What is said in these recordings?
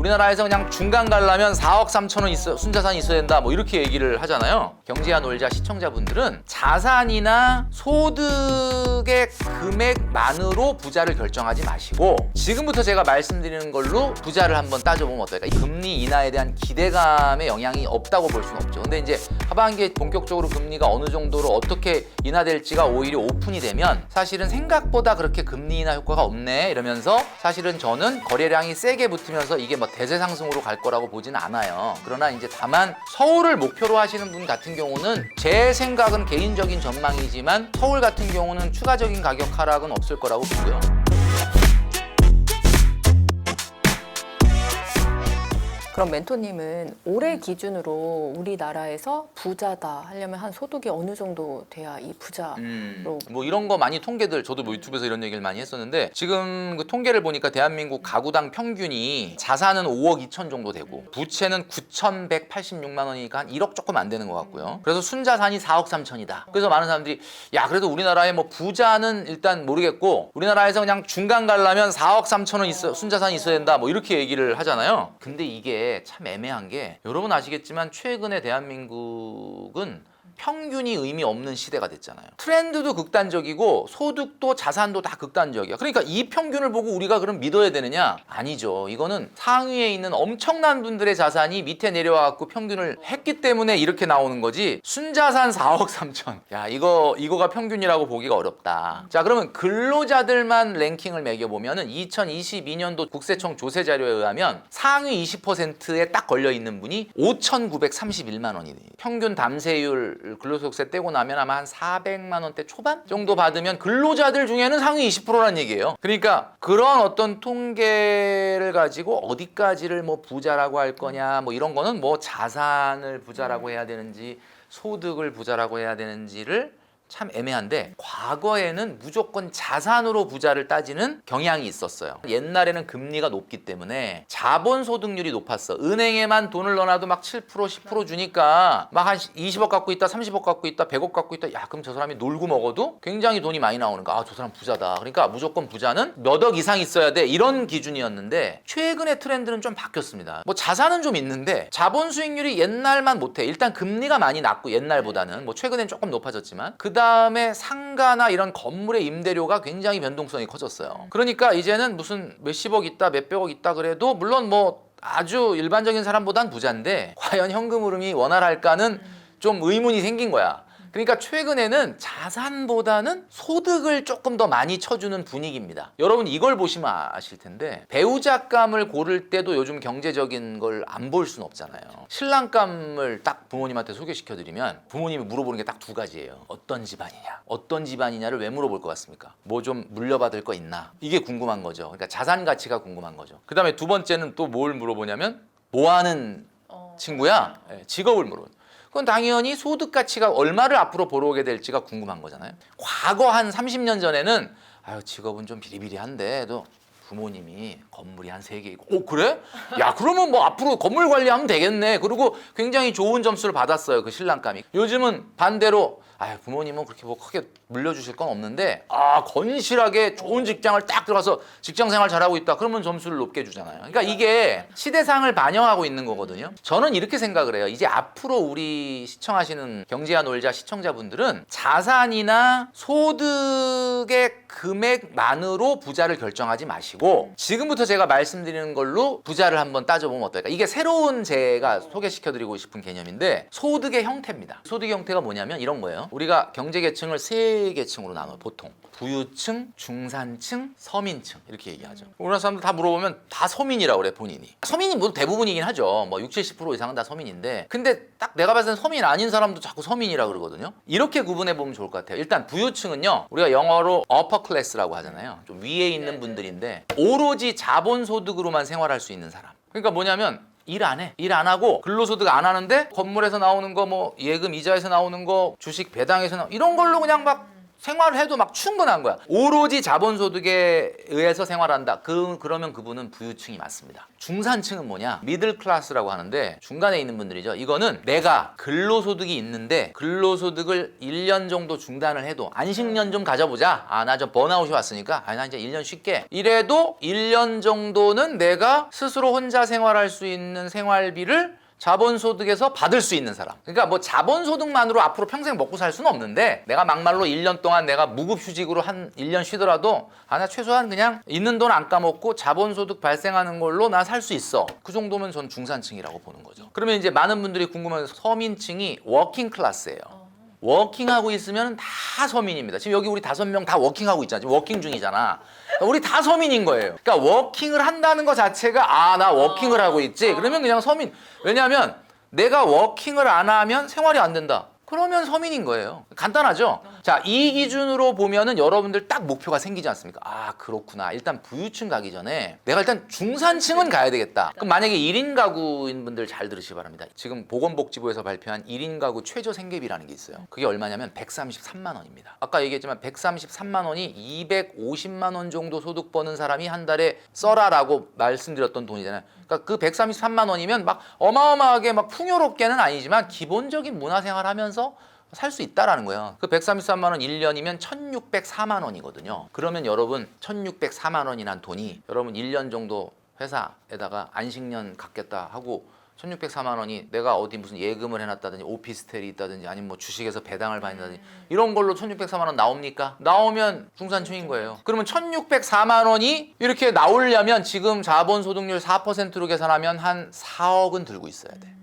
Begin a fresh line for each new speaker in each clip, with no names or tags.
우리나라에서 그냥 중간 가려면 4억 3천원 순자산이 있어야 된다 뭐 이렇게 얘기를 하잖아요. 경제와 놀자 시청자분들은 자산이나 소득의 금액만으로 부자를 결정하지 마시고 지금부터 제가 말씀드리는 걸로 부자를 한번 따져보면 어떨까. 금리 인하에 대한 기대감의 영향이 없다고 볼 수는 없죠. 근데 이제 하반기에 본격적으로 금리가 어느 정도로 어떻게 인하될지가 오히려 오픈이 되면 사실은 생각보다 그렇게 금리 인하 효과가 없네 이러면서 사실은 저는 거래량이 세게 붙으면서 이게 뭐 대세 상승으로 갈 거라고 보지는 않아요. 그러나 이제 다만 서울을 목표로 하시는 분 같은 경우는 제 생각은 개인적인 전망이지만 서울 같은 경우는 추가적인 가격 하락은 없을 거라고 보고요.
그럼 멘토님은 올해 기준으로 우리나라에서 부자다 하려면 한 소득이 어느 정도 돼야 이 부자로
뭐 이런 거 많이 통계들 저도 뭐 유튜브에서 이런 얘기를 많이 했었는데 지금 그 통계를 보니까 대한민국 가구당 평균이 자산은 5억 2천 정도 되고 부채는 9,186만 원이니까 한 1억 조금 안 되는 것 같고요. 그래서 순자산이 4억 3천이다. 그래서 많은 사람들이 야 그래도 우리나라에 뭐 부자는 일단 모르겠고 우리나라에서 그냥 중간 가려면 4억 3천 원 순자산이 있어야 된다 뭐 이렇게 얘기를 하잖아요. 근데 이게 참 애매한 게 여러분 아시겠지만 최근에 대한민국은 평균이 의미 없는 시대가 됐잖아요. 트렌드도 극단적이고 소득도 자산도 다 극단적이야. 그러니까 이 평균을 보고 우리가 그럼 믿어야 되느냐? 아니죠. 이거는 상위에 있는 엄청난 분들의 자산이 밑에 내려와갖고 평균을 했기 때문에 이렇게 나오는 거지. 순자산 4억 3천. 야 이거가 평균이라고 보기가 어렵다. 자 그러면 근로자들만 랭킹을 매겨보면은 2022년도 국세청 조세 자료에 의하면 상위 20%에 딱 걸려있는 분이 5,931만 원이에요. 평균 담세율 근로소득세 떼고 나면 아마 한 400만 원대 초반 정도 받으면 근로자들 중에는 상위 20%라는 얘기예요. 그러니까 그런 어떤 통계를 가지고 어디까지를 뭐 부자라고 할 거냐 뭐 이런 거는 뭐 자산을 부자라고 해야 되는지 소득을 부자라고 해야 되는지를 참 애매한데 과거에는 무조건 자산으로 부자를 따지는 경향이 있었어요. 옛날에는 금리가 높기 때문에 자본소득률이 높았어. 은행에만 돈을 넣어놔도 막 7% 10% 주니까 막 한 20억 갖고 있다 30억 갖고 있다 100억 갖고 있다. 야 그럼 저 사람이 놀고 먹어도 굉장히 돈이 많이 나오는 거야. 아 저 사람 부자다. 그러니까 무조건 부자는 몇 억 이상 있어야 돼 이런 기준이었는데 최근의 트렌드는 좀 바뀌었습니다. 뭐 자산은 좀 있는데 자본 수익률이 옛날만 못해. 일단 금리가 많이 낮고 옛날보다는 뭐 최근엔 조금 높아졌지만 그 다음에 상가나 이런 건물의 임대료가 굉장히 변동성이 커졌어요. 그러니까 이제는 무슨 몇십억 있다 몇백억 있다 그래도 물론 뭐 아주 일반적인 사람보단 부자인데 과연 현금 흐름이 원활할까는 좀 의문이 생긴 거야. 그러니까 최근에는 자산보다는 소득을 조금 더 많이 쳐주는 분위기입니다. 여러분 이걸 보시면 아실 텐데 배우자감을 고를 때도 요즘 경제적인 걸 안 볼 수는 없잖아요. 신랑감을 딱 부모님한테 소개시켜드리면 부모님이 물어보는 게 딱 두 가지예요. 어떤 집안이냐? 어떤 집안이냐를 왜 물어볼 것 같습니까? 뭐 좀 물려받을 거 있나? 이게 궁금한 거죠. 그러니까 자산 가치가 궁금한 거죠. 그 다음에 두 번째는 또 뭘 물어보냐면 뭐 하는 친구야? 네, 직업을 물어보는. 그건 당연히 소득 가치가 얼마를 앞으로 벌어오게 될지가 궁금한 거잖아요. 과거 한 30년 전에는 아유 직업은 좀 비리비리한데 또 부모님이 건물이 한 3개 있고 오 그래? 야 그러면 뭐 앞으로 건물 관리하면 되겠네. 그리고 굉장히 좋은 점수를 받았어요. 그 신랑감이. 요즘은 반대로 아유 부모님은 그렇게 뭐 크게 물려주실 건 없는데 아 건실하게 좋은 직장을 딱 들어가서 직장 생활 잘하고 있다. 그러면 점수를 높게 주잖아요. 그러니까 이게 시대상을 반영하고 있는 거거든요. 저는 이렇게 생각을 해요. 이제 앞으로 우리 시청하시는 경제와 놀자 시청자분들은 자산이나 소득의 금액만으로 부자를 결정하지 마시고 지금부터 제가 말씀드리는 걸로 부자를 한번 따져보면 어떨까. 이게 새로운 제가 소개시켜드리고 싶은 개념인데 소득의 형태입니다. 소득의 형태가 뭐냐면 이런 거예요. 우리가 경제계층을 3계층으로 나눠요. 보통 부유층, 중산층, 서민층 이렇게 얘기하죠. 우리나라 사람들 다 물어보면 다 서민이라고 그래 본인이. 서민이 뭐 대부분이긴 하죠. 뭐 60, 70% 이상은 다 서민인데 근데 딱 내가 봤을 땐 서민 아닌 사람도 자꾸 서민이라고 그러거든요. 이렇게 구분해 보면 좋을 것 같아요. 일단 부유층은요. 우리가 영어로 upper class라고 하잖아요. 좀 위에 있는 분들인데 오로지 자본소득으로만 생활할 수 있는 사람. 그러니까 뭐냐면 일 안 해. 일 안 하고 근로소득 안 하는데 건물에서 나오는 거 뭐 예금 이자에서 나오는 거 주식 배당에서 나오는 이런 걸로 그냥 막 생활을 해도 막 충분한 거야. 오로지 자본소득에 의해서 생활한다. 그러면 그분은 부유층이 맞습니다. 중산층은 뭐냐? 미들 클래스라고 하는데 중간에 있는 분들이죠. 이거는 내가 근로소득이 있는데 근로소득을 1년 정도 중단을 해도 안식년 좀 가져보자. 나 저 번아웃이 왔으니까 나 이제 1년 쉴게. 이래도 1년 정도는 내가 스스로 혼자 생활할 수 있는 생활비를 자본소득에서 받을 수 있는 사람. 그러니까 뭐 자본소득만으로 앞으로 평생 먹고 살 수는 없는데 내가 막말로 1년 동안 내가 무급휴직으로 한 1년 쉬더라도 나 최소한 그냥 있는 돈 안 까먹고 자본소득 발생하는 걸로 나 살 수 있어. 그 정도면 전 중산층이라고 보는 거죠. 그러면 이제 많은 분들이 궁금한 서민층이 워킹 클래스예요. 워킹하고 있으면 다 서민입니다. 지금 여기 우리 5명 다 워킹하고 있잖아. 지금 워킹 중이잖아. 우리 다 서민인 거예요. 그러니까 워킹을 한다는 것 자체가 나 워킹을 하고 있지. 그러면 그냥 서민. 왜냐하면 내가 워킹을 안 하면 생활이 안 된다. 그러면 서민인 거예요. 간단하죠? 자, 이 기준으로 보면은 여러분들 딱 목표가 생기지 않습니까? 그렇구나. 일단 부유층 가기 전에 내가 일단 중산층은 가야 되겠다. 그럼 만약에 1인 가구인 분들 잘 들으시기 바랍니다. 지금 보건복지부에서 발표한 1인 가구 최저 생계비라는 게 있어요. 그게 얼마냐면 133만 원입니다. 아까 얘기했지만 133만 원이 250만 원 정도 소득 버는 사람이 한 달에 써라라고 말씀드렸던 돈이잖아요. 그러니까 그 133만 원이면 막 어마어마하게 막 풍요롭게는 아니지만 기본적인 문화생활 하면서 살 수 있다라는 거예요. 그 133만 원 1년이면 1604만 원이거든요. 그러면 여러분 1604만 원이란 돈이 여러분 1년 정도 회사에다가 안식년 갖겠다 하고 1604만 원이 내가 어디 무슨 예금을 해놨다든지 오피스텔이 있다든지 아니면 뭐 주식에서 배당을 받는다든지 이런 걸로 1604만 원 나옵니까? 나오면 중산층인 거예요. 그러면 1604만 원이 이렇게 나오려면 지금 자본소득률 4%로 계산하면 한 4억은 들고 있어야 돼.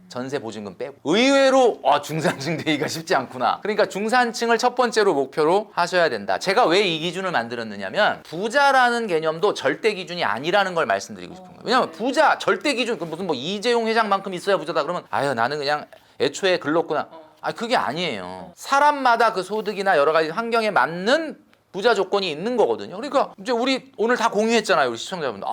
전세 보증금 빼고. 의외로 중산층 되기가 쉽지 않구나. 그러니까 중산층을 첫 번째로 목표로 하셔야 된다. 제가 왜 이 기준을 만들었느냐면 부자라는 개념도 절대 기준이 아니라는 걸 말씀드리고 싶은 거예요. 왜냐면 부자 절대 기준 무슨 뭐 이재용 회장만큼 있어야 부자다 그러면 나는 그냥 애초에 글렀구나. 그게 아니에요. 사람마다 그 소득이나 여러 가지 환경에 맞는 부자 조건이 있는 거거든요. 그러니까 이제 우리 오늘 다 공유했잖아요. 우리 시청자분들.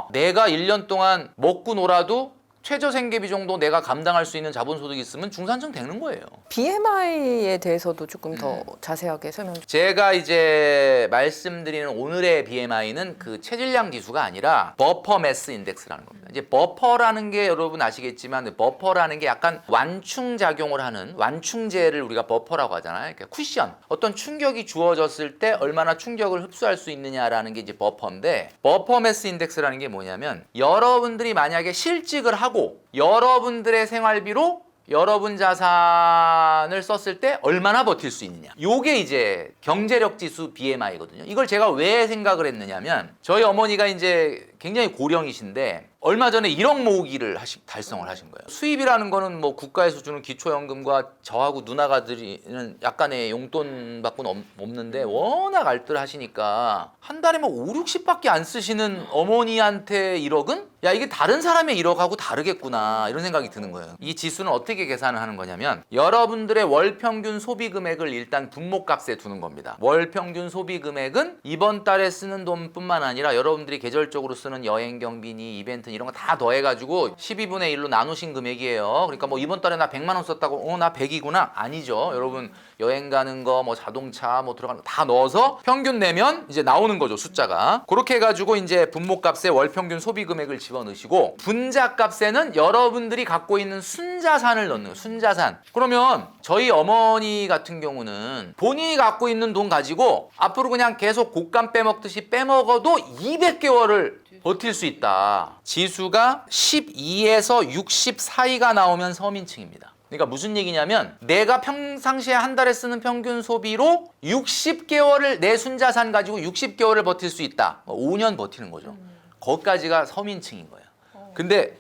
내가 1년 동안 먹고 놀아도 최저 생계비 정도 내가 감당할 수 있는 자본소득이 있으면 중산층 되는 거예요.
BMI에 대해서도 조금 더 자세하게 설명 좀.
제가 이제 말씀드리는 오늘의 BMI는 그 체질량 지수가 아니라 버퍼 매스 인덱스라는 겁니다. 이제 버퍼라는 게 여러분 아시겠지만 버퍼라는 게 약간 완충 작용을 하는 완충제를 우리가 버퍼라고 하잖아요. 그러니까 쿠션. 어떤 충격이 주어졌을 때 얼마나 충격을 흡수할 수 있느냐라는 게 이제 버퍼인데 버퍼 매스 인덱스라는 게 뭐냐면 여러분들이 만약에 실직을 하고 여러분들의 생활비로 여러분 자산을 썼을 때 얼마나 버틸 수 있느냐. 요게 이제 경제력 지수 BMI거든요. 이걸 제가 왜 생각을 했느냐면 저희 어머니가 이제 굉장히 고령이신데 얼마 전에 1억 모으기를 달성을 하신 거예요. 수입이라는 거는 뭐 국가에서 주는 기초연금과 저하고 누나가 드리는 약간의 용돈밖에 없는데 워낙 알뜰하시니까 한 달에 뭐 5, 60밖에 안 쓰시는 어머니한테 1억은? 이게 다른 사람의 1억하고 다르겠구나 이런 생각이 드는 거예요. 이 지수는 어떻게 계산을 하는 거냐면 여러분들의 월 평균 소비 금액을 일단 분모값에 두는 겁니다. 월 평균 소비 금액은 이번 달에 쓰는 돈뿐만 아니라 여러분들이 계절적으로 쓰는 여행 경비니 이벤트 이런 거 다 더해가지고 12분의 1로 나누신 금액이에요. 그러니까 뭐 이번 달에 나 100만 원 썼다고 나 100이구나 아니죠. 여러분 여행 가는 거 뭐 자동차 뭐 들어가는 거 다 넣어서 평균 내면 이제 나오는 거죠. 숫자가. 그렇게 해가지고 이제 분모값에 월 평균 소비 금액을 집어넣으시고 분자값에는 여러분들이 갖고 있는 순자산을 넣는 거예요. 순자산. 그러면 저희 어머니 같은 경우는 본인이 갖고 있는 돈 가지고 앞으로 그냥 계속 곶감 빼먹듯이 빼먹어도 200개월을 버틸 수 있다. 지수가 12에서 60 사이가 나오면 서민층입니다. 그러니까 무슨 얘기냐면 내가 평상시에 한 달에 쓰는 평균 소비로 60개월을 내 순자산 가지고 60개월을 버틸 수 있다. 5년 버티는 거죠. 거기까지가 서민층인 거예요. 근데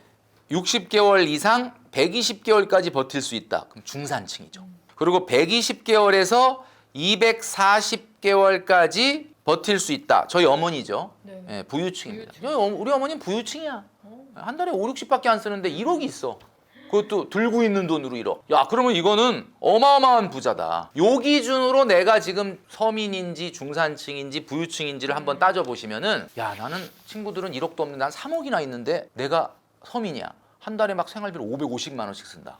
60개월 이상 120개월까지 버틸 수 있다. 그럼 중산층이죠. 그리고 120개월에서 240개월까지 버틸 수 있다. 저희 어머니죠. 네, 부유층입니다. 우리 어머니는 부유층이야. 한 달에 5, 60밖에 안 쓰는데 1억이 있어. 그것도 들고 있는 돈으로 1억. 그러면 이거는 어마어마한 부자다. 요 기준으로 내가 지금 서민인지 중산층인지 부유층인지를 한번 따져보시면은 나는 친구들은 1억도 없는데 난 3억이나 있는데 내가 서민이야. 한 달에 막 생활비를 550만 원씩 쓴다.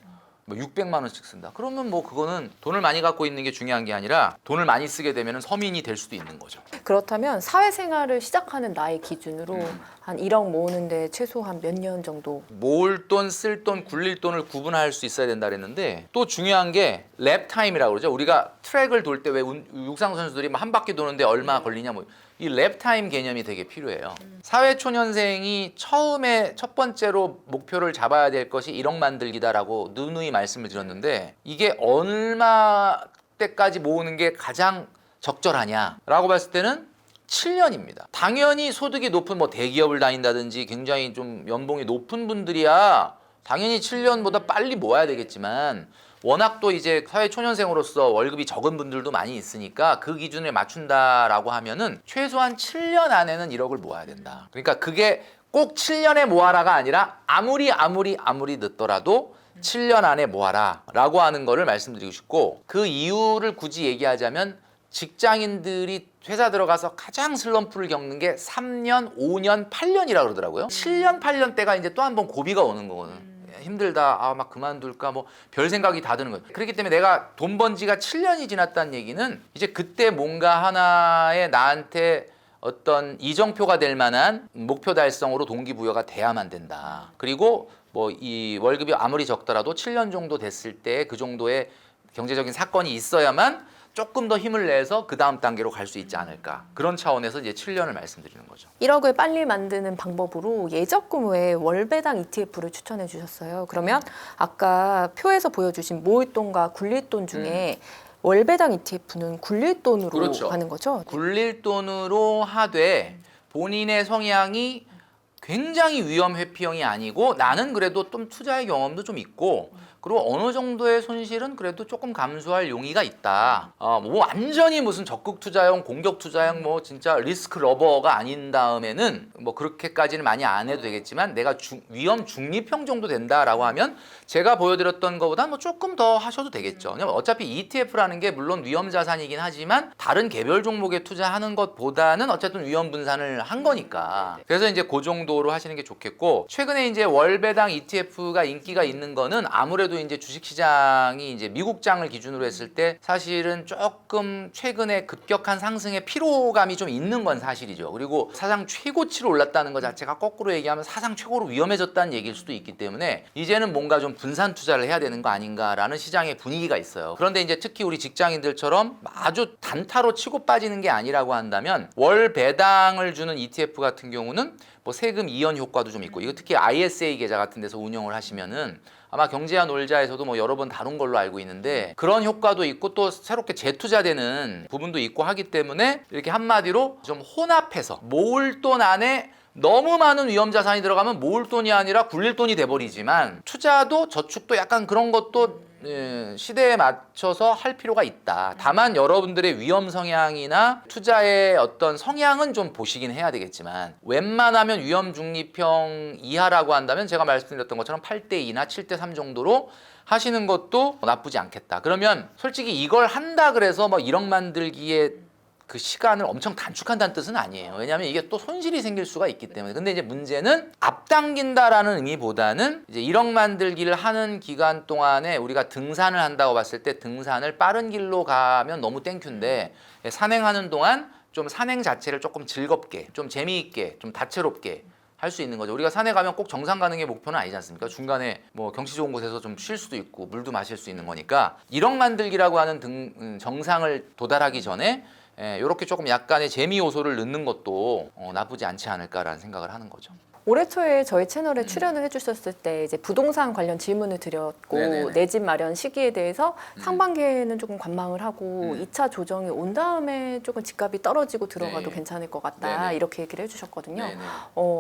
뭐 600만 원씩 쓴다. 그러면 뭐 그거는 돈을 많이 갖고 있는 게 중요한 게 아니라 돈을 많이 쓰게 되면 서민이 될 수도 있는 거죠.
그렇다면 사회생활을 시작하는 나이 기준으로 한 1억 모으는데 최소한 몇 년 정도?
모을 돈, 쓸 돈, 굴릴 돈을 구분할 수 있어야 된다 그랬는데 또 중요한 게 랩 타임이라고 그러죠. 우리가 트랙을 돌 때 왜 육상 선수들이 한 바퀴 도는데 얼마 걸리냐 뭐 이 랩 타임 개념이 되게 필요해요. 사회초년생이 처음에 첫 번째로 목표를 잡아야 될 것이 1억 만들기다라고 누누이 말씀을 드렸는데 이게 얼마 때까지 모으는 게 가장 적절하냐라고 봤을 때는 7년입니다. 당연히 소득이 높은 뭐 대기업을 다닌다든지 굉장히 좀 연봉이 높은 분들이야 당연히 7년보다 빨리 모아야 되겠지만 워낙 또 이제 사회초년생으로서 월급이 적은 분들도 많이 있으니까 그 기준에 맞춘다라고 하면은 최소한 7년 안에는 1억을 모아야 된다. 그러니까 그게 꼭 7년에 모아라가 아니라 아무리 늦더라도 7년 안에 모아라 라고 하는 거를 말씀드리고 싶고 그 이유를 굳이 얘기하자면 직장인들이 회사 들어가서 가장 슬럼프를 겪는 게 3년, 5년, 8년이라 그러더라고요. 7년, 8년 때가 이제 또 한 번 고비가 오는 거거든. 힘들다, 막 그만둘까, 뭐 별 생각이 다 드는 거예요. 그렇기 때문에 내가 돈 번 지가 7년이 지났다는 얘기는 이제 그때 뭔가 하나의 나한테 어떤 이정표가 될 만한 목표 달성으로 동기부여가 돼야만 된다. 그리고 뭐 이 월급이 아무리 적더라도 7년 정도 됐을 때 그 정도의 경제적인 사건이 있어야만 조금 더 힘을 내서 그 다음 단계로 갈 수 있지 않을까. 그런 차원에서 이제 7년을 말씀드리는 거죠.
1억을 빨리 만드는 방법으로 예적금 외에 월배당 ETF를 추천해 주셨어요. 그러면 아까 표에서 보여주신 모을 돈과 굴릴 돈 중에 월배당 ETF는 굴릴 돈으로
그렇죠.
가는 거죠?
굴릴 돈으로 하되 본인의 성향이 굉장히 위험 회피형이 아니고 나는 그래도 좀 투자의 경험도 좀 있고 그리고 어느 정도의 손실은 그래도 조금 감수할 용의가 있다. 뭐 완전히 무슨 적극 투자형, 공격 투자형 뭐 진짜 리스크 러버가 아닌 다음에는 뭐 그렇게까지는 많이 안 해도 되겠지만 내가 위험 중립형 정도 된다라고 하면 제가 보여드렸던 것보다 뭐 조금 더 하셔도 되겠죠. 왜냐면 어차피 ETF라는 게 물론 위험 자산이긴 하지만 다른 개별 종목에 투자하는 것보다는 어쨌든 위험 분산을 한 거니까. 그래서 이제 그 정도로 하시는 게 좋겠고 최근에 이제 월배당 ETF가 인기가 있는 거는 아무래도 이제 주식시장이 이제 미국장을 기준으로 했을 때 사실은 조금 최근에 급격한 상승의 피로감이 좀 있는 건 사실이죠. 그리고 사상 최고치로 올랐다는 것 자체가 거꾸로 얘기하면 사상 최고로 위험해졌다는 얘기일 수도 있기 때문에 이제는 뭔가 좀 분산 투자를 해야 되는 거 아닌가라는 시장의 분위기가 있어요. 그런데 이제 특히 우리 직장인들처럼 아주 단타로 치고 빠지는 게 아니라고 한다면 월 배당을 주는 ETF 같은 경우는 뭐 세금 이연 효과도 좀 있고 이거 특히 ISA 계좌 같은 데서 운영을 하시면은 아마 경제와 놀자에서도 뭐 여러 번 다룬 걸로 알고 있는데 그런 효과도 있고 또 새롭게 재투자되는 부분도 있고 하기 때문에 이렇게 한마디로 좀 혼합해서 모을 돈 안에 너무 많은 위험 자산이 들어가면 모을 돈이 아니라 굴릴 돈이 돼버리지만 투자도 저축도 약간 그런 것도 시대에 맞춰서 할 필요가 있다. 다만 여러분들의 위험 성향이나 투자의 어떤 성향은 좀 보시긴 해야 되겠지만 웬만하면 위험 중립형 이하라고 한다면 제가 말씀드렸던 것처럼 8대2나 7대3 정도로 하시는 것도 나쁘지 않겠다. 그러면 솔직히 이걸 한다 그래서 뭐 1억 만들기에 그 시간을 엄청 단축한다는 뜻은 아니에요. 왜냐하면 이게 또 손실이 생길 수가 있기 때문에. 근데 이제 문제는 앞당긴다라는 의미보다는 이제 1억 만들기를 하는 기간 동안에 우리가 등산을 한다고 봤을 때 등산을 빠른 길로 가면 너무 땡큐인데 산행하는 동안 좀 산행 자체를 조금 즐겁게, 좀 재미있게, 좀 다채롭게 할 수 있는 거죠. 우리가 산에 가면 꼭 정상 가는 게 목표는 아니지 않습니까? 중간에 뭐 경치 좋은 곳에서 좀 쉴 수도 있고 물도 마실 수 있는 거니까 1억 만들기라고 하는 정상을 도달하기 전에 이렇게 조금 약간의 재미 요소를 넣는 것도 나쁘지 않지 않을까라는 생각을 하는 거죠.
올해 초에 저희 채널에 출연을 해주셨을 때 이제 부동산 관련 질문을 드렸고 내 집 마련 시기에 대해서 상반기에는 조금 관망을 하고 2차 조정이 온 다음에 조금 집값이 떨어지고 들어가도 괜찮을 것 같다 이렇게 얘기를 해주셨거든요.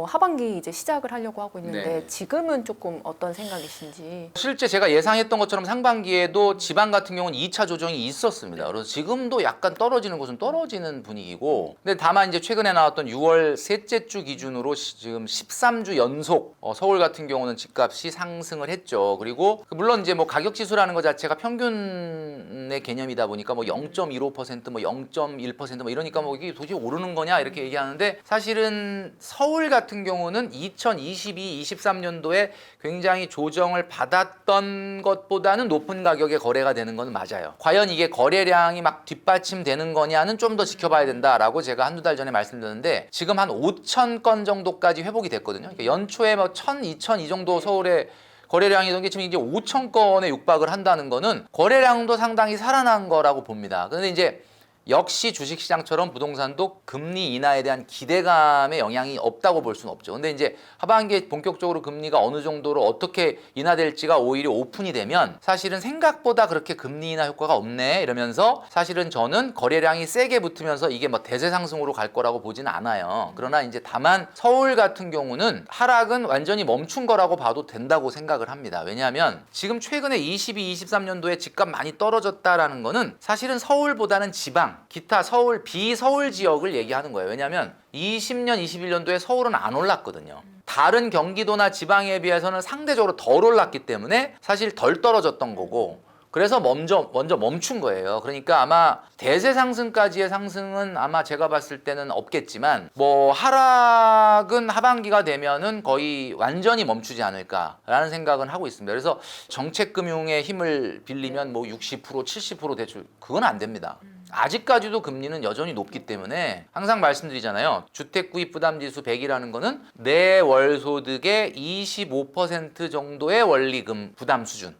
하반기 이제 시작을 하려고 하고 있는데 지금은 조금 어떤 생각이신지.
실제 제가 예상했던 것처럼 상반기에도 지방 같은 경우는 2차 조정이 있었습니다. 그래서 지금도 약간 떨어지는 곳은 떨어지는 분위기고 근데 다만 이제 최근에 나왔던 6월 셋째 주 기준으로 지금 13주 연속 서울 같은 경우는 집값이 상승을 했죠. 그리고 물론 이제 뭐 가격 지수라는 것 자체가 평균의 개념이다 보니까 뭐 0.15% 뭐 0.1% 뭐 이러니까 뭐 이게 도대체 오르는 거냐 이렇게 얘기하는데 사실은 서울 같은 경우는 2022, 23년도에 굉장히 조정을 받았던 것보다는 높은 가격에 거래가 되는 건 맞아요. 과연 이게 거래량이 막 뒷받침되는 거냐는 좀 더 지켜봐야 된다라고 제가 한두 달 전에 말씀드렸는데 지금 한 5천 건 정도까지 회복이 됐거든요. 그러니까 연초에 뭐 1,000, 2,000 이 정도 서울에 거래량이던 게 지금 이제 5천 건에 육박을 한다는 거는 거래량도 상당히 살아난 거라고 봅니다. 그런데 이제 역시 주식시장처럼 부동산도 금리 인하에 대한 기대감의 영향이 없다고 볼 수는 없죠. 근데 이제 하반기에 본격적으로 금리가 어느 정도로 어떻게 인하될지가 오히려 오픈이 되면 사실은 생각보다 그렇게 금리 인하 효과가 없네 이러면서 사실은 저는 거래량이 세게 붙으면서 이게 뭐 대세 상승으로 갈 거라고 보지는 않아요. 그러나 이제 다만 서울 같은 경우는 하락은 완전히 멈춘 거라고 봐도 된다고 생각을 합니다. 왜냐하면 지금 최근에 22, 23년도에 집값 많이 떨어졌다라는 거는 사실은 서울보다는 지방 기타 서울, 비서울 지역을 얘기하는 거예요. 왜냐하면 20년, 21년도에 서울은 안 올랐거든요. 다른 경기도나 지방에 비해서는 상대적으로 덜 올랐기 때문에 사실 덜 떨어졌던 거고 그래서 먼저 멈춘 거예요. 그러니까 아마 대세 상승까지의 상승은 아마 제가 봤을 때는 없겠지만 뭐 하락은 하반기가 되면은 거의 완전히 멈추지 않을까라는 생각은 하고 있습니다. 그래서 정책금융의 힘을 빌리면 뭐 60%, 70% 대출 그건 안 됩니다. 아직까지도 금리는 여전히 높기 때문에 항상 말씀드리잖아요. 주택구입부담지수 100이라는 거는 내 월소득의 25% 정도의 원리금 부담 수준.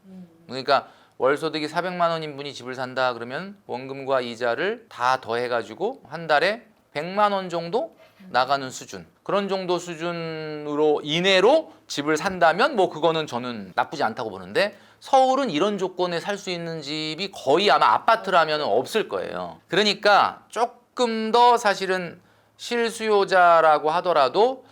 그러니까 월소득이 400만 원인 분이 집을 산다 그러면 원금과 이자를 다 더해가지고 한 달에 100만 원 정도 나가는 수준. 그런 정도 수준으로 이내로 집을 산다면 뭐 그거는 저는 나쁘지 않다고 보는데 서울은 이런 조건에 살 수 있는 집이 거의 아마 아파트라면 없을 거예요. 그러니까 조금 더 사실은 실수요자라고 하더라도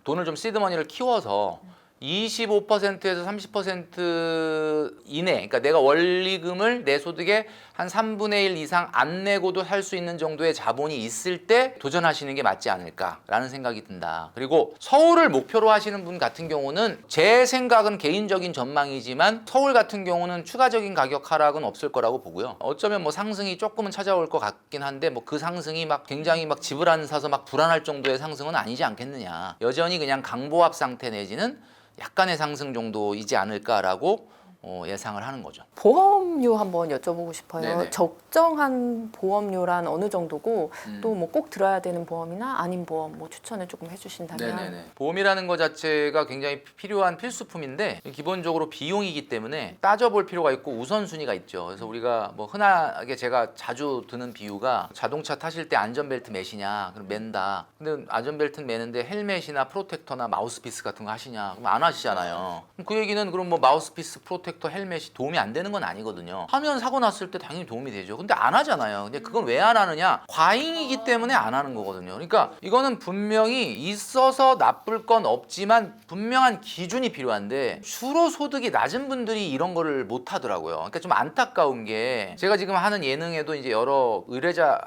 돈을 좀 시드머니를 키워서 25%에서 30% 이내, 그러니까 내가 원리금을 내 소득의 한 3분의 1 이상 안 내고도 살 수 있는 정도의 자본이 있을 때 도전하시는 게 맞지 않을까라는 생각이 든다. 그리고 서울을 목표로 하시는 분 같은 경우는 제 생각은 개인적인 전망이지만 서울 같은 경우는 추가적인 가격 하락은 없을 거라고 보고요. 어쩌면 뭐 상승이 조금은 찾아올 것 같긴 한데 뭐 그 상승이 막 굉장히 막 집을 안 사서 막 불안할 정도의 상승은 아니지 않겠느냐. 여전히 그냥 강보합 상태 내지는 약간의 상승 정도이지 않을까라고 예상을 하는 거죠.
보험료 한번 여쭤보고 싶어요.
네네.
적정한 보험료란 어느 정도고 또 뭐 꼭 들어야 되는 보험이나 아닌 보험 뭐 추천을 조금 해주신다면.
네네네. 보험이라는 것 자체가 굉장히 필요한 필수품인데 기본적으로 비용이기 때문에 따져볼 필요가 있고 우선순위가 있죠. 그래서 우리가 뭐 흔하게 제가 자주 드는 비유가 자동차 타실 때 안전벨트 매시냐 그럼 맨다. 근데 안전벨트는 매는데 헬멧이나 프로텍터나 마우스피스 같은 거 하시냐 그럼 안 하시잖아요. 그럼 그 얘기는 그럼 뭐 마우스피스, 프로텍터, 헬멧이 도움이 안 되는 건 아니거든요. 하면 사고 났을 때 당연히 도움이 되죠. 근데 안 하잖아요. 근데 그건 왜 안 하느냐? 과잉이기 때문에 안 하는 거거든요. 그러니까 이거는 분명히 있어서 나쁠 건 없지만 분명한 기준이 필요한데 주로 소득이 낮은 분들이 이런 거를 못 하더라고요. 그러니까 좀 안타까운 게 제가 지금 하는 예능에도 이제 여러 의뢰자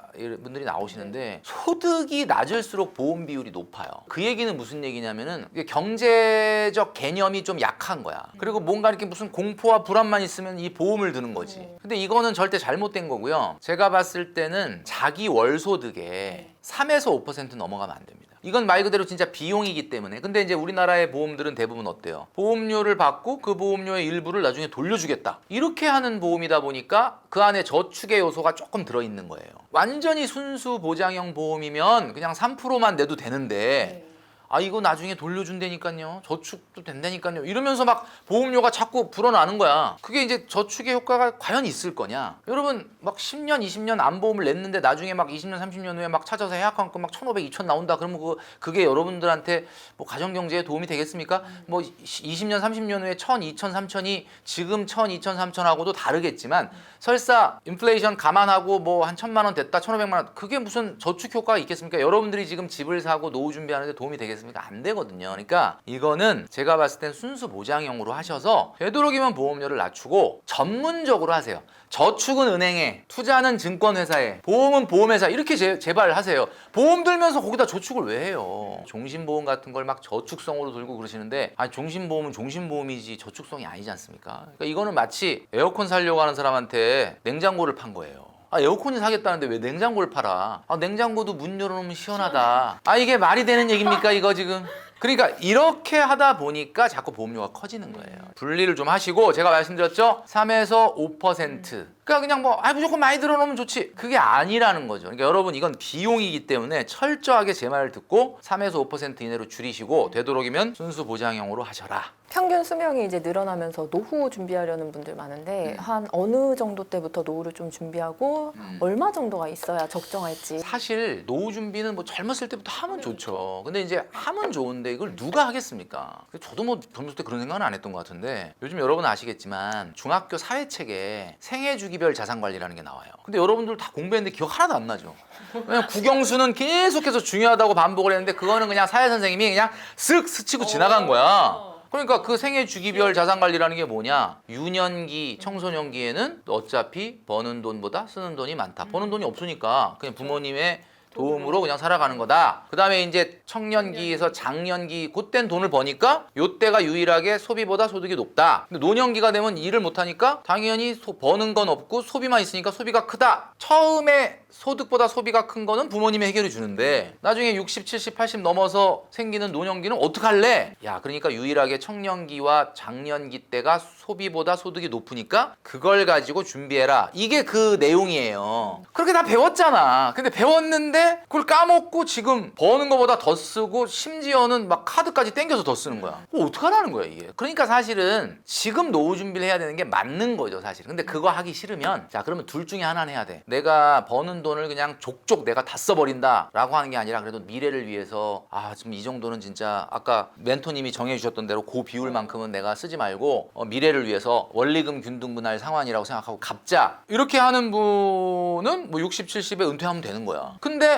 분들이 나오시는데 소득이 낮을수록 보험 비율이 높아요. 그 얘기는 무슨 얘기냐면은 경제적 개념이 좀 약한 거야. 그리고 뭔가 이렇게 무슨 공포와 불안만 있으면 이 보험을 드는 거지. 근데 이거는 절대 잘못된 거고요. 제가 봤을 때는 자기 월소득의 3에서 5% 넘어가면 안 됩니다. 이건 말 그대로 진짜 비용이기 때문에. 근데 이제 우리나라의 보험들은 대부분 어때요? 보험료를 받고 그 보험료의 일부를 나중에 돌려주겠다. 이렇게 하는 보험이다 보니까 그 안에 저축의 요소가 조금 들어있는 거예요. 완전히 순수 보장형 보험이면 그냥 3%만 내도 되는데 아 이거 나중에 돌려준다니까요. 저축도 된다니까요. 이러면서 막 보험료가 자꾸 불어나는 거야. 그게 이제 저축의 효과가 과연 있을 거냐. 여러분 막 10년 20년 안보험을 냈는데 나중에 막 20년 30년 후에 막 찾아서 해약환급 막 1,500, 2,000 나온다. 그러면 그게 여러분들한테 뭐 가정경제에 도움이 되겠습니까? 뭐 20년 30년 후에 1,000, 2,000, 3,000이 지금 1,000, 2,000, 3,000하고도 다르겠지만 설사 인플레이션 감안하고 뭐 한 1,000만 원 됐다 1,500만 원 그게 무슨 저축 효과가 있겠습니까? 여러분들이 지금 집을 사고 노후 준비하는데 도움이 되겠습니까? 되겠습니까? 안 되거든요. 그러니까 이거는 제가 봤을 땐 순수 보장형으로 하셔서 되도록이면 보험료를 낮추고 전문적으로 하세요. 저축은 은행에, 투자는 증권회사에, 보험은 보험회사 이렇게 제발 하세요. 보험 들면서 거기다 저축을 왜 해요? 종신보험 같은 걸 막 저축성으로 들고 그러시는데 아니 종신보험은 종신보험이지 저축성이 아니지 않습니까? 그러니까 이거는 마치 에어컨 사려고 하는 사람한테 냉장고를 판 거예요. 아, 에어컨이 사겠다는데 왜 냉장고를 팔아? 아, 냉장고도 문 열어놓으면 시원하다. 아, 이게 말이 되는 얘기입니까 이거 지금? 그러니까 이렇게 하다 보니까 자꾸 보험료가 커지는 거예요. 분리를 좀 하시고 제가 말씀드렸죠? 3에서 5%. 그러니까 그냥 뭐 무조건 많이 들어놓으면 좋지. 그게 아니라는 거죠. 그러니까 여러분 이건 비용이기 때문에 철저하게 제 말을 듣고 3에서 5% 이내로 줄이시고 되도록이면 순수 보장형으로 하셔라.
평균 수명이 이제 늘어나면서 노후 준비하려는 분들 많은데 한 어느 정도 때부터 노후를 좀 준비하고 얼마 정도가 있어야 적정할지.
사실 노후 준비는 뭐 젊었을 때부터 하면 좋죠. 근데 이제 하면 좋은데 이걸 누가 하겠습니까? 저도 뭐 젊었을 때 그런 생각은 안 했던 것 같은데 요즘 여러분 아시겠지만 중학교 사회책에 생애주기별 자산관리라는 게 나와요. 근데 여러분들 다 공부했는데 기억 하나도 안 나죠. 왜냐면 국영수는 계속해서 중요하다고 반복을 했는데 그거는 그냥 사회 선생님이 그냥 쓱 스치고 지나간 거야. 그러니까 그 생애 주기별 자산 관리라는 게 뭐냐? 유년기, 청소년기에는 어차피 버는 돈보다 쓰는 돈이 많다. 버는 돈이 없으니까 그냥 부모님의 도움으로 그냥 살아가는 거다. 그 다음에 이제 청년기에서 장년기 그때는 돈을 버니까 요때가 유일하게 소비보다 소득이 높다. 근데 노년기가 되면 일을 못하니까 당연히 버는 건 없고 소비만 있으니까 소비가 크다. 처음에 소득보다 소비가 큰 거는 부모님이 해결해 주는데 나중에 60, 70, 80 넘어서 생기는 노년기는 어떡할래? 야, 그러니까 유일하게 청년기와 장년기 때가 소비보다 소득이 높으니까 그걸 가지고 준비해라. 이게 그 내용이에요. 그렇게 다 배웠잖아. 근데 배웠는데 그걸 까먹고 지금 버는 거보다 더 쓰고 심지어는 막 카드까지 땡겨서 더 쓰는 거야. 어떡하라는 거야 이게. 그러니까 사실은 지금 노후 준비를 해야 되는 게 맞는 거죠 사실. 근데 그거 하기 싫으면 자 그러면 둘 중에 하나는 해야 돼. 내가 버는 돈을 그냥 족족 내가 다 써버린다 라고 하는 게 아니라 그래도 미래를 위해서 지금 이 정도는 진짜 아까 멘토님이 정해주셨던 대로 그 비율만큼은 내가 쓰지 말고 미래를 위해서 원리금 균등분할 상환이라고 생각하고 갚자 이렇게 하는 분은 뭐 60, 70에 은퇴하면 되는 거야. 근데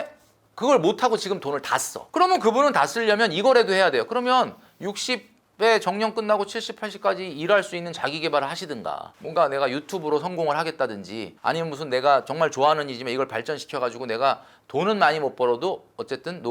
그걸 못하고 지금 돈을 다 써. 그러면 그분은 다 쓰려면 이거라도 해야 돼요. 그러면 60에 정년 끝나고 70, 80까지 일할 수 있는 자기 개발을 하시든가 뭔가 내가 유튜브로 성공을 하겠다든지 아니면 무슨 내가 정말 좋아하는 일이지만 이걸 발전시켜가지고 내가 돈은 많이 못 벌어도 어쨌든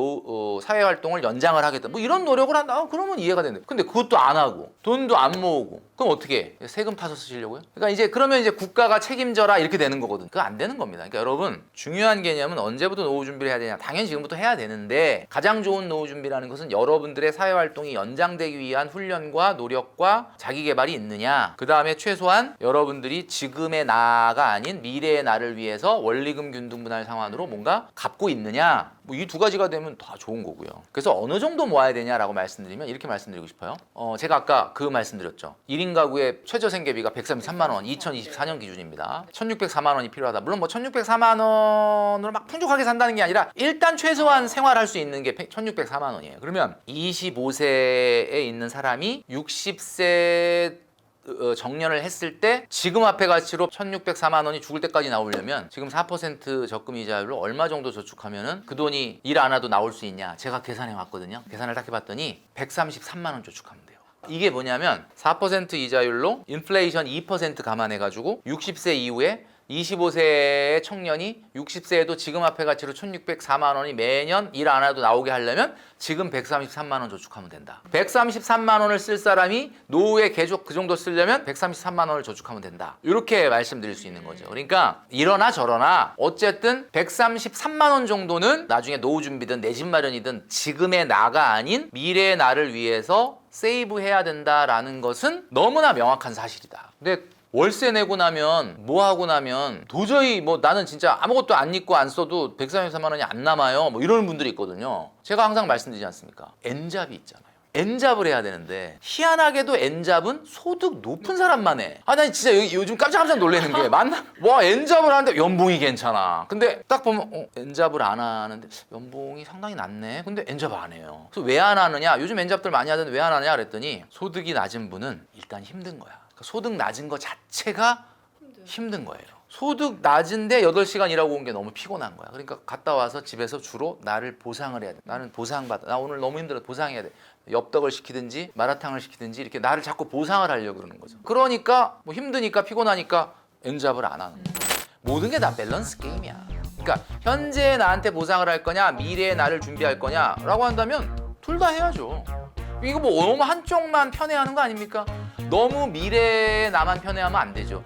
사회활동을 연장을 하겠다 뭐 이런 노력을 한다. 그러면 이해가 되는데 근데 그것도 안 하고 돈도 안 모으고 그럼 어떻게 해? 세금 타서 쓰시려고요? 그러니까 이제 그러면 이제 국가가 책임져라 이렇게 되는 거거든. 그거 안 되는 겁니다. 그러니까 여러분 중요한 개념은 언제부터 노후 준비를 해야 되냐? 당연히 지금부터 해야 되는데 가장 좋은 노후 준비라는 것은 여러분들의 사회활동이 연장되기 위한 훈련과 노력과 자기 개발이 있느냐. 그 다음에 최소한 여러분들이 지금의 나가 아닌 미래의 나를 위해서 원리금 균등분할 상환으로 뭔가 갚고 있느냐. 뭐 이 두 가지가 되면 다 좋은 거고요. 그래서 어느 정도 모아야 되냐라고 말씀드리면 이렇게 말씀드리고 싶어요. 제가 아까 그 말씀드렸죠. 1인 가구의 최저 생계비가 133만 원, 2024년 기준입니다. 1,604만 원이 필요하다. 물론 뭐 1,604만 원으로 막 풍족하게 산다는 게 아니라 일단 최소한 생활할 수 있는 게 1,604만 원이에요. 그러면 25세에 있는 사람이 60세 정년을 했을 때 지금 화폐 가치로 1,604만 원이 죽을 때까지 나오려면 지금 4% 적금 이자율로 얼마 정도 저축하면은 그 돈이 일 안 해도 나올 수 있냐. 제가 계산해 왔거든요. 계산을 딱 해봤더니 133만 원 저축하면 돼요. 이게 뭐냐면 4% 이자율로 인플레이션 2% 감안해가지고 60세 이후에 25세의 청년이 60세에도 지금 화폐 가치로 1,604만 원이 매년 일 안 해도 나오게 하려면 지금 133만 원 저축하면 된다. 133만 원을 쓸 사람이 노후에 계속 그 정도 쓰려면 133만 원을 저축하면 된다. 이렇게 말씀드릴 수 있는 거죠. 그러니까 이러나 저러나 어쨌든 133만 원 정도는 나중에 노후 준비든 내 집 마련이든 지금의 나가 아닌 미래의 나를 위해서 세이브해야 된다라는 것은 너무나 명확한 사실이다. 근데 월세 내고 나면 뭐 하고 나면 도저히 뭐 나는 진짜 아무것도 안 입고 안 써도 133만 원이 안 남아요. 뭐 이러는 분들이 있거든요. 제가 항상 말씀드리지 않습니까? N잡이 있잖아요. N잡을 해야 되는데 희한하게도 N잡은 소득 높은 사람만 해. 나 진짜 요즘 깜짝깜짝 놀라는 게 맞나? 와 N잡을 하는데 연봉이 괜찮아. 근데 딱 보면 N잡을 안 하는데 연봉이 상당히 낮네. 근데 N잡 안 해요. 그래서 왜 안 하느냐? 요즘 N잡들 많이 하던데 왜 안 하느냐 그랬더니 소득이 낮은 분은 일단 힘든 거야. 소득 낮은 거 자체가 힘든 거예요. 소득 낮은데 8시간 일하고 온 게 너무 피곤한 거야. 그러니까 갔다 와서 집에서 주로 나를 보상을 해야 돼. 나는 보상받아. 나 오늘 너무 힘들어. 보상해야 돼. 엽떡을 시키든지 마라탕을 시키든지 이렇게 나를 자꾸 보상을 하려고 그러는 거죠. 그러니까 뭐 힘드니까 피곤하니까 엔잡을 안 하는 거야. 모든 게 다 밸런스 게임이야. 그러니까 현재 나한테 보상을 할 거냐, 미래의 나를 준비할 거냐라고 한다면 둘 다 해야죠. 이거 뭐 너무 한쪽만 편애하는 거 아닙니까? 너무 미래의 나만 편애하면 안 되죠.